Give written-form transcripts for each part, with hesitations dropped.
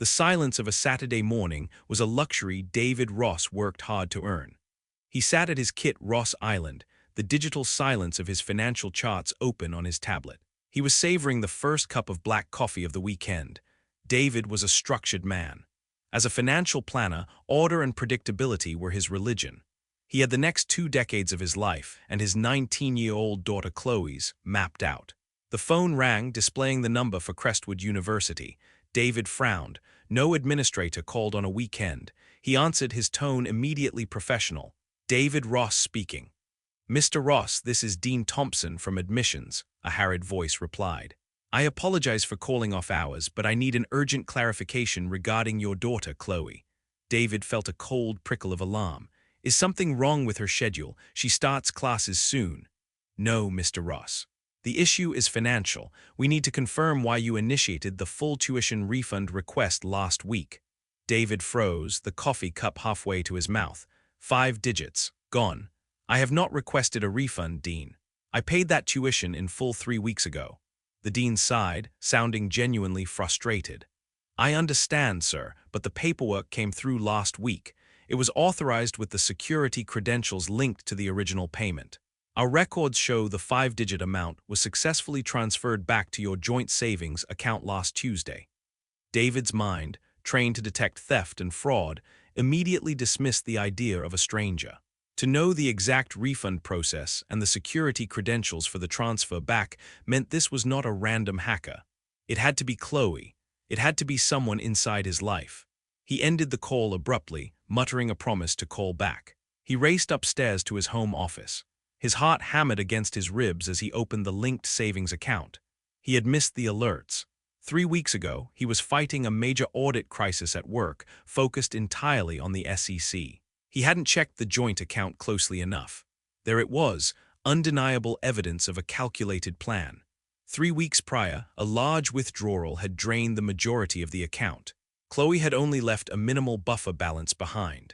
The silence of a Saturday morning was a luxury David Ross worked hard to earn. He sat at his kit Ross Island, the digital silence of his financial charts open on his tablet. He was savoring the first cup of black coffee of the weekend. David was a structured man. As a financial planner, order and predictability were his religion. He had the next 2 decades of his life and his 19-year-old daughter Chloe's mapped out. The phone rang, displaying the number for Crestwood University. David frowned. No administrator called on a weekend. He answered, his tone immediately professional. David Ross speaking. "Mr. Ross, this is Dean Thompson from admissions," a harried voice replied. "I apologize for calling off hours, but I need an urgent clarification regarding your daughter, Chloe." David felt a cold prickle of alarm. "Is something wrong with her schedule? She starts classes soon." "No, Mr. Ross. The issue is financial. We need to confirm why you initiated the full tuition refund request last week." David froze, the coffee cup halfway to his mouth. 5 digits. Gone. "I have not requested a refund, Dean. I paid that tuition in full 3 weeks ago." The dean sighed, sounding genuinely frustrated. "I understand, sir, but the paperwork came through last week. It was authorized with the security credentials linked to the original payment. Our records show the 5-digit amount was successfully transferred back to your joint savings account last Tuesday." David's mind, trained to detect theft and fraud, immediately dismissed the idea of a stranger. To know the exact refund process and the security credentials for the transfer back meant this was not a random hacker. It had to be Chloe. It had to be someone inside his life. He ended the call abruptly, muttering a promise to call back. He raced upstairs to his home office. His heart hammered against his ribs as he opened the linked savings account. He had missed the alerts. 3 weeks ago, he was fighting a major audit crisis at work, focused entirely on the SEC. He hadn't checked the joint account closely enough. There it was, undeniable evidence of a calculated plan. 3 weeks prior, a large withdrawal had drained the majority of the account. Chloe had only left a minimal buffer balance behind.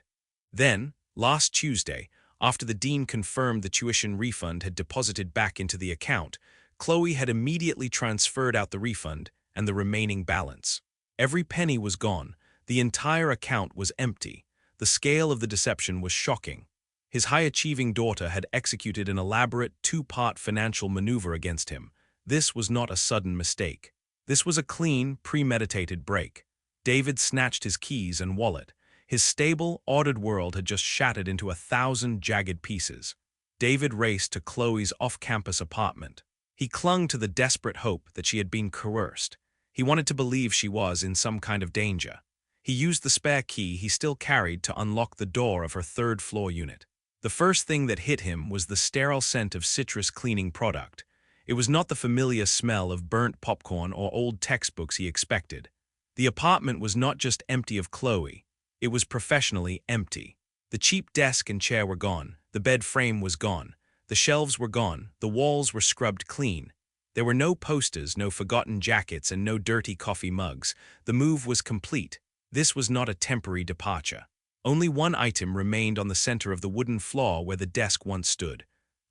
Then, last Tuesday, after the dean confirmed the tuition refund had deposited back into the account, Chloe had immediately transferred out the refund and the remaining balance. Every penny was gone. The entire account was empty. The scale of the deception was shocking. His high-achieving daughter had executed an elaborate 2-part financial maneuver against him. This was not a sudden mistake. This was a clean, premeditated break. David snatched his keys and wallet. His stable, ordered world had just shattered into 1,000 jagged pieces. David raced to Chloe's off-campus apartment. He clung to the desperate hope that she had been coerced. He wanted to believe she was in some kind of danger. He used the spare key he still carried to unlock the door of her 3rd-floor unit. The first thing that hit him was the sterile scent of citrus cleaning product. It was not the familiar smell of burnt popcorn or old textbooks he expected. The apartment was not just empty of Chloe. It was professionally empty. The cheap desk and chair were gone. The bed frame was gone. The shelves were gone. The walls were scrubbed clean. There were no posters, no forgotten jackets, and no dirty coffee mugs. The move was complete. This was not a temporary departure. Only one item remained on the center of the wooden floor where the desk once stood.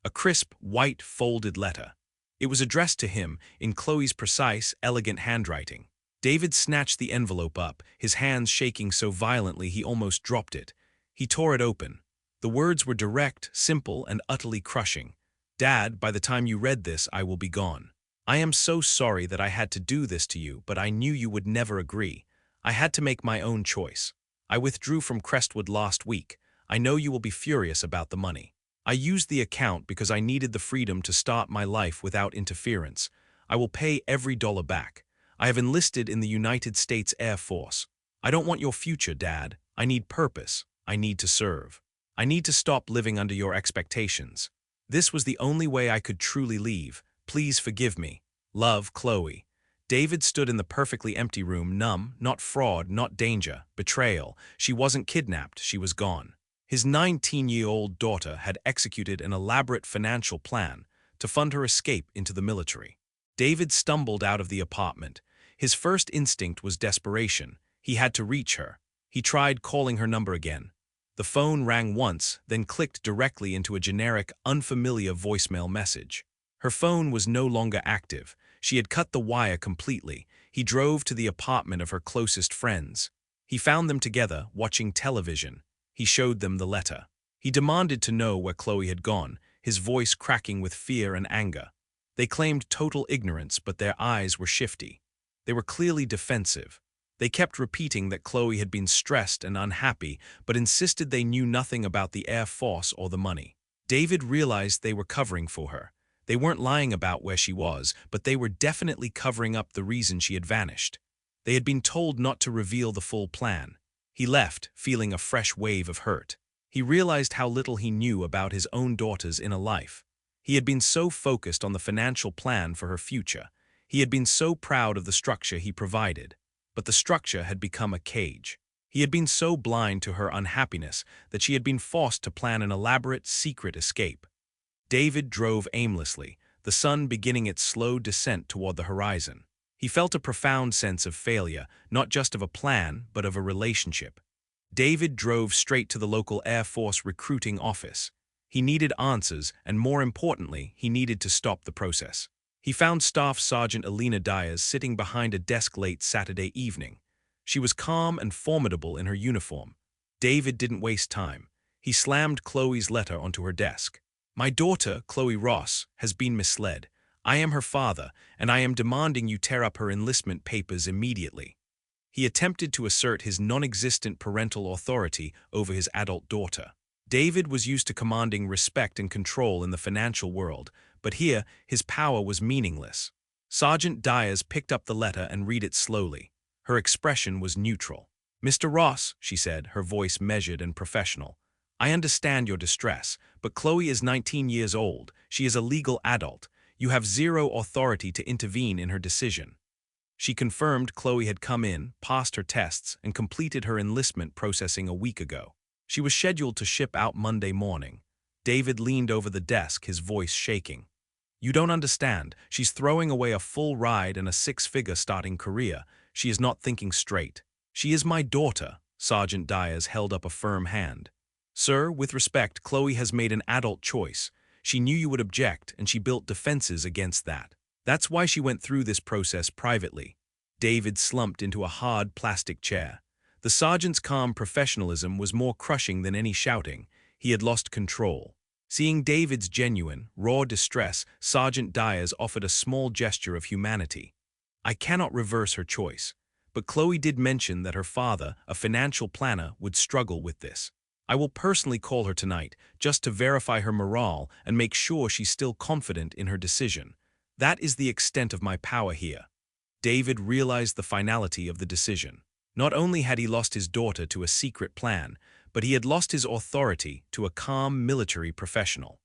A crisp, white, folded letter. It was addressed to him in Chloe's precise, elegant handwriting. David snatched the envelope up, his hands shaking so violently he almost dropped it. He tore it open. The words were direct, simple, and utterly crushing. "Dad, by the time you read this, I will be gone. I am so sorry that I had to do this to you, but I knew you would never agree. I had to make my own choice. I withdrew from Crestwood last week. I know you will be furious about the money. I used the account because I needed the freedom to start my life without interference. I will pay every dollar back. I have enlisted in the United States Air Force. I don't want your future, Dad. I need purpose. I need to serve. I need to stop living under your expectations. This was the only way I could truly leave. Please forgive me. Love, Chloe." David stood in the perfectly empty room, numb, not fraud, not danger, betrayal. She wasn't kidnapped, she was gone. His 19-year-old daughter had executed an elaborate financial plan to fund her escape into the military. David stumbled out of the apartment. His first instinct was desperation. He had to reach her. He tried calling her number again. The phone rang once, then clicked directly into a generic, unfamiliar voicemail message. Her phone was no longer active. She had cut the wire completely. He drove to the apartment of her closest friends. He found them together, watching television. He showed them the letter. He demanded to know where Chloe had gone, his voice cracking with fear and anger. They claimed total ignorance, but their eyes were shifty. They were clearly defensive. They kept repeating that Chloe had been stressed and unhappy, but insisted they knew nothing about the Air Force or the money. David realized they were covering for her. They weren't lying about where she was, but they were definitely covering up the reason she had vanished. They had been told not to reveal the full plan. He left, feeling a fresh wave of hurt. He realized how little he knew about his own daughter's inner life. He had been so focused on the financial plan for her future. He had been so proud of the structure he provided. But the structure had become a cage. He had been so blind to her unhappiness that she had been forced to plan an elaborate, secret escape. David drove aimlessly, the sun beginning its slow descent toward the horizon. He felt a profound sense of failure, not just of a plan, but of a relationship. David drove straight to the local Air Force recruiting office. He needed answers, and more importantly, he needed to stop the process. He found Staff Sergeant Alina Diaz sitting behind a desk late Saturday evening. She was calm and formidable in her uniform. David didn't waste time. He slammed Chloe's letter onto her desk. "My daughter, Chloe Ross, has been misled. I am her father, and I am demanding you tear up her enlistment papers immediately." He attempted to assert his non-existent parental authority over his adult daughter. David was used to commanding respect and control in the financial world, but here his power was meaningless. Sergeant Diaz picked up the letter and read it slowly. Her expression was neutral. "Mr. Ross," she said, her voice measured and professional, "I understand your distress, but Chloe is 19 years old. She is a legal adult. You have zero authority to intervene in her decision." She confirmed Chloe had come in, passed her tests, and completed her enlistment processing a week ago. She was scheduled to ship out Monday morning. David leaned over the desk, his voice shaking. "You don't understand. She's throwing away a full ride and a six-figure starting career. She is not thinking straight." "She is my daughter." Sergeant Diaz held up a firm hand. "Sir, with respect, Chloe has made an adult choice. She knew you would object, and she built defenses against that. That's why she went through this process privately." David slumped into a hard plastic chair. The sergeant's calm professionalism was more crushing than any shouting. He had lost control. Seeing David's genuine, raw distress, Sergeant Diaz offered a small gesture of humanity. "I cannot reverse her choice, but Chloe did mention that her father, a financial planner, would struggle with this. I will personally call her tonight, just to verify her morale and make sure she's still confident in her decision. That is the extent of my power here." David realized the finality of the decision. Not only had he lost his daughter to a secret plan, but he had lost his authority to a calm military professional.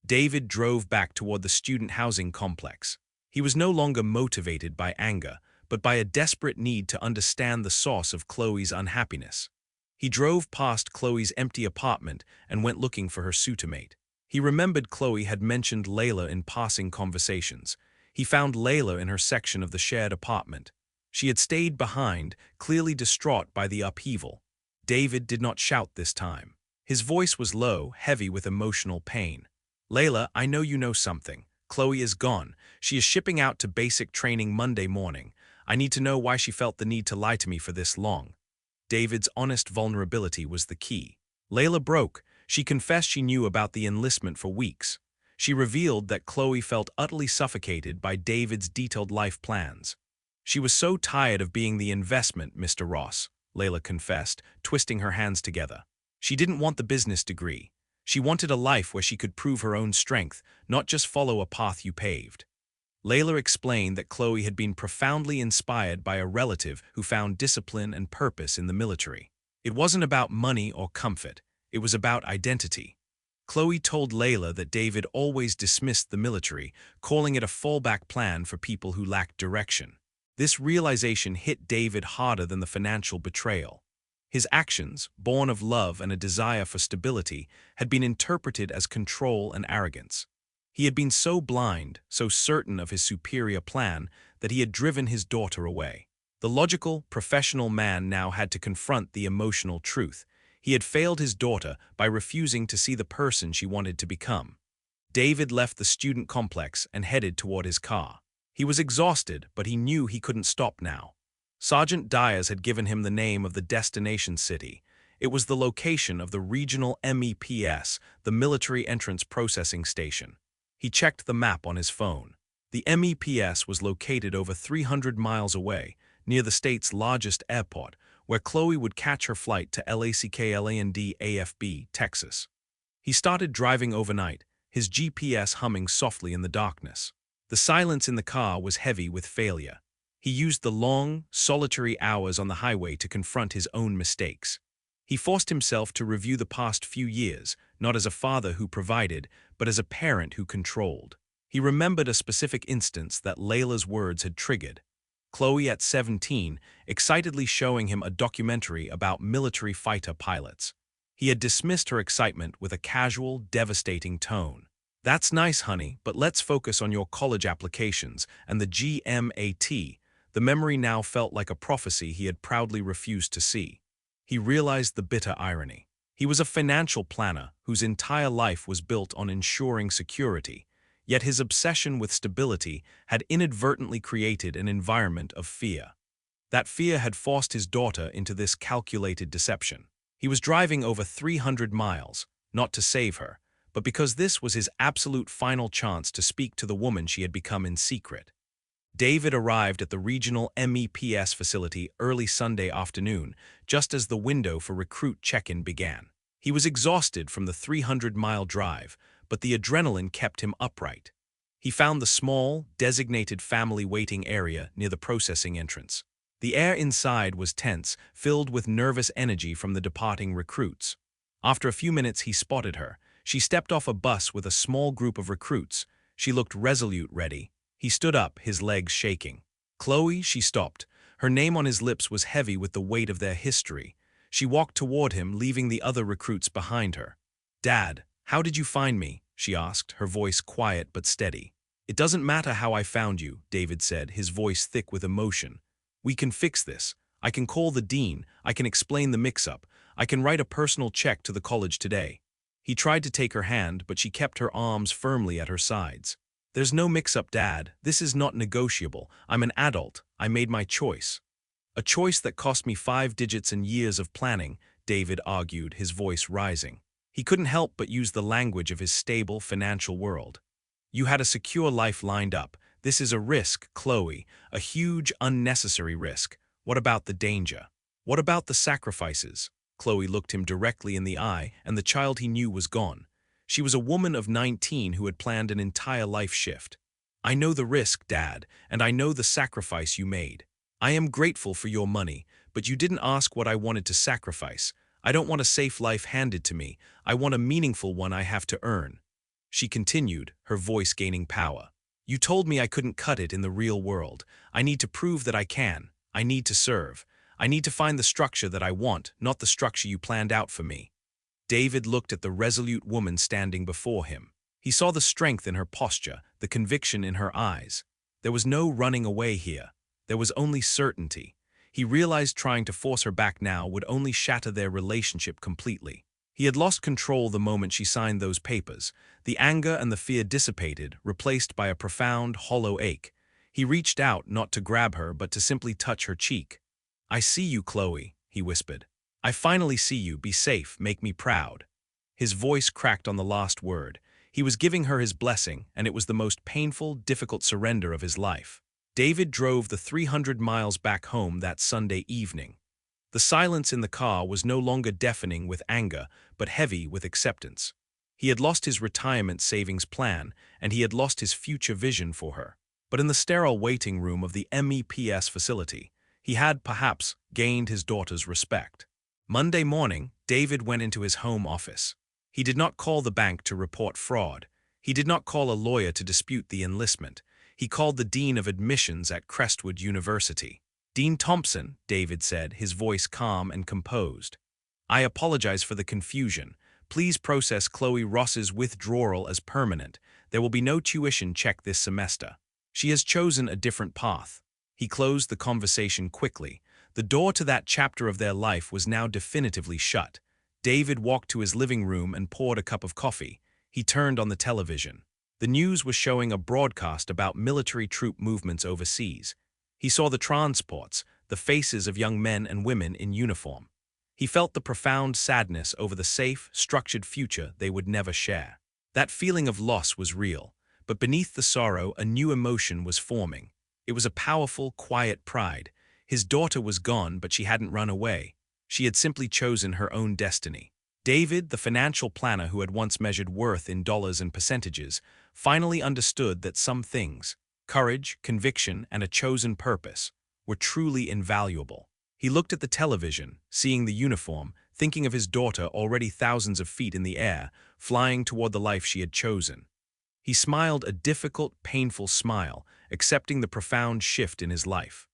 David drove back toward the student housing complex. He was no longer motivated by anger, but by a desperate need to understand the source of Chloe's unhappiness. He drove past Chloe's empty apartment and went looking for her suitor-mate. He remembered Chloe had mentioned Layla in passing conversations. He found Layla in her section of the shared apartment. She had stayed behind, clearly distraught by the upheaval. David did not shout this time. His voice was low, heavy with emotional pain. "Layla, I know you know something. Chloe is gone. She is shipping out to basic training Monday morning. I need to know why she felt the need to lie to me for this long." David's honest vulnerability was the key. Layla broke. She confessed she knew about the enlistment for weeks. She revealed that Chloe felt utterly suffocated by David's detailed life plans. "She was so tired of being the investment, Mr. Ross," Layla confessed, twisting her hands together. "She didn't want the business degree. She wanted a life where she could prove her own strength, not just follow a path you paved." Layla explained that Chloe had been profoundly inspired by a relative who found discipline and purpose in the military. It wasn't about money or comfort. It was about identity. Chloe told Layla that David always dismissed the military, calling it a fallback plan for people who lacked direction. This realization hit David harder than the financial betrayal. His actions, born of love and a desire for stability, had been interpreted as control and arrogance. He had been so blind, so certain of his superior plan, that he had driven his daughter away. The logical, professional man now had to confront the emotional truth. He had failed his daughter by refusing to see the person she wanted to become. David left the student complex and headed toward his car. He was exhausted, but he knew he couldn't stop now. Sergeant Dyers had given him the name of the destination city. It was the location of the regional MEPS, the Military Entrance Processing Station. He checked the map on his phone. The MEPS was located over 300 miles away, near the state's largest airport, where Chloe would catch her flight to LACKLAND AFB, Texas. He started driving overnight, his GPS humming softly in the darkness. The silence in the car was heavy with failure. He used the long, solitary hours on the highway to confront his own mistakes. He forced himself to review the past few years, not as a father who provided, but as a parent who controlled. He remembered a specific instance that Layla's words had triggered. Chloe at 17, excitedly showing him a documentary about military fighter pilots. He had dismissed her excitement with a casual, devastating tone. "That's nice, honey, but let's focus on your college applications and the GMAT." The memory now felt like a prophecy he had proudly refused to see. He realized the bitter irony. He was a financial planner whose entire life was built on ensuring security, yet his obsession with stability had inadvertently created an environment of fear. That fear had forced his daughter into this calculated deception. He was driving over 300 miles, not to save her, but because this was his absolute final chance to speak to the woman she had become in secret. David arrived at the regional MEPS facility early Sunday afternoon, just as the window for recruit check-in began. He was exhausted from the 300-mile drive, but the adrenaline kept him upright. He found the small, designated family waiting area near the processing entrance. The air inside was tense, filled with nervous energy from the departing recruits. After a few minutes, he spotted her. She stepped off a bus with a small group of recruits. She looked resolute, ready. He stood up, his legs shaking. "Chloe," she stopped. Her name on his lips was heavy with the weight of their history. She walked toward him, leaving the other recruits behind her. "Dad, how did you find me?" she asked, her voice quiet but steady. "It doesn't matter how I found you," David said, his voice thick with emotion. "We can fix this. I can call the dean. I can explain the mix-up. I can write a personal check to the college today." He tried to take her hand, but she kept her arms firmly at her sides. "There's no mix-up, Dad. This is not negotiable. I'm an adult. I made my choice." "A choice that cost me 5 digits and years of planning," David argued, his voice rising. He couldn't help but use the language of his stable financial world. "You had a secure life lined up. This is a risk, Chloe, a huge, unnecessary risk. What about the danger? What about the sacrifices?" Chloe looked him directly in the eye, and the child he knew was gone. She was a woman of 19 who had planned an entire life shift. "I know the risk, Dad, and I know the sacrifice you made. I am grateful for your money, but you didn't ask what I wanted to sacrifice. I don't want a safe life handed to me. I want a meaningful one I have to earn." She continued, her voice gaining power. "You told me I couldn't cut it in the real world. I need to prove that I can. I need to serve. I need to find the structure that I want, not the structure you planned out for me." David looked at the resolute woman standing before him. He saw the strength in her posture, the conviction in her eyes. There was no running away here. There was only certainty. He realized trying to force her back now would only shatter their relationship completely. He had lost control the moment she signed those papers. The anger and the fear dissipated, replaced by a profound, hollow ache. He reached out, not to grab her, but to simply touch her cheek. "I see you, Chloe," he whispered. "I finally see you. Be safe. Make me proud." His voice cracked on the last word. He was giving her his blessing, and it was the most painful, difficult surrender of his life. David drove the 300 miles back home that Sunday evening. The silence in the car was no longer deafening with anger, but heavy with acceptance. He had lost his retirement savings plan, and he had lost his future vision for her. But in the sterile waiting room of the MEPS facility, he had, perhaps, gained his daughter's respect. Monday morning, David went into his home office. He did not call the bank to report fraud. He did not call a lawyer to dispute the enlistment. He called the dean of admissions at Crestwood University. "Dean Thompson," David said, his voice calm and composed. "I apologize for the confusion. Please process Chloe Ross's withdrawal as permanent. There will be no tuition check this semester. She has chosen a different path." He closed the conversation quickly. The door to that chapter of their life was now definitively shut. David walked to his living room and poured a cup of coffee. He turned on the television. The news was showing a broadcast about military troop movements overseas. He saw the transports, the faces of young men and women in uniform. He felt the profound sadness over the safe, structured future they would never share. That feeling of loss was real, but beneath the sorrow, a new emotion was forming. It was a powerful, quiet pride. His daughter was gone, but she hadn't run away. She had simply chosen her own destiny. David, the financial planner who had once measured worth in dollars and percentages, finally understood that some things, courage, conviction, and a chosen purpose, were truly invaluable. He looked at the television, seeing the uniform, thinking of his daughter already thousands of feet in the air, flying toward the life she had chosen. He smiled a difficult, painful smile, accepting the profound shift in his life.